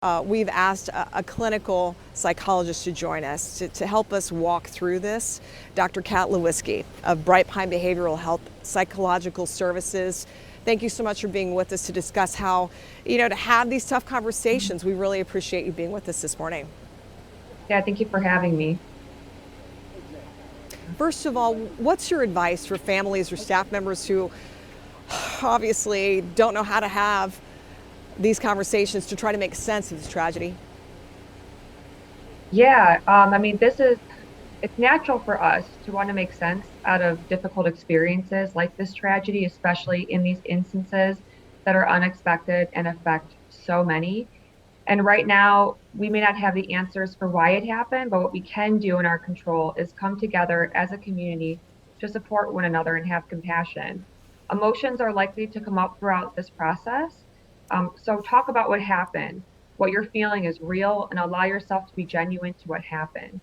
We've asked a clinical psychologist to join us to help us walk through this. Dr. Kat Lewitzke of Bright Pine Behavioral Health Psychological Services. Thank you so much for being with us to discuss how, to have these tough conversations. We really appreciate you being with us this morning. Yeah, thank you for having me. First of all, what's your advice for families or staff members who obviously don't know how to have these conversations to try to make sense of this tragedy? Yeah, it's natural for us to want to make sense out of difficult experiences like this tragedy, especially in these instances that are unexpected and affect so many. And right now, we may not have the answers for why it happened, but what we can do in our control is come together as a community to support one another and have compassion. Emotions are likely to come up throughout this process. So talk about what happened, what you're feeling is real, and allow yourself to be genuine to what happened.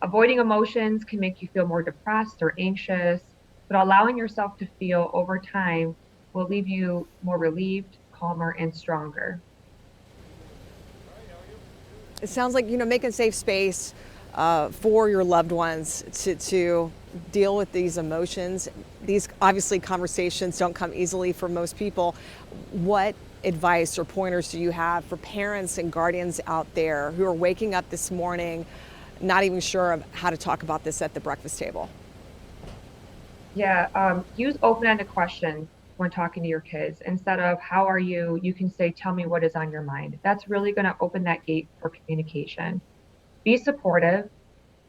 Avoiding emotions can make you feel more depressed or anxious, but allowing yourself to feel over time will leave you more relieved, calmer, and stronger. It sounds like, make a safe space for your loved ones to deal with these emotions. These obviously conversations don't come easily for most people. What advice or pointers do you have for parents and guardians out there who are waking up this morning not even sure of how to talk about this at the breakfast table? Yeah, use open-ended questions when talking to your kids. Instead of "How are you?" you can say, "Tell me what is on your mind." That's really going to open that gate for communication. Be supportive.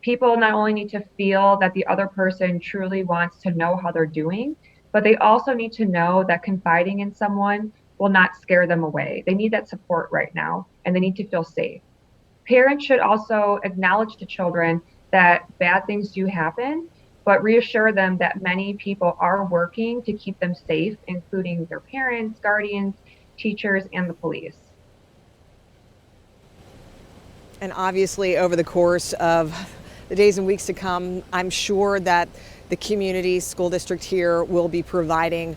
People not only need to feel that the other person truly wants to know how they're doing, but they also need to know that confiding in someone will not scare them away. They need that support right now, and they need to feel safe. Parents should also acknowledge to children that bad things do happen, but reassure them that many people are working to keep them safe, including their parents, guardians, teachers, and the police. And obviously, over the course of the days and weeks to come, I'm sure that the community school district here will be providing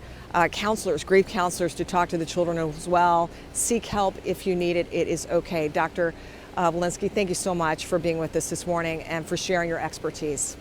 counselors, grief counselors, to talk to the children as well. Seek help if you need it. It is okay. Dr. Lewitzke, thank you so much for being with us this morning and for sharing your expertise.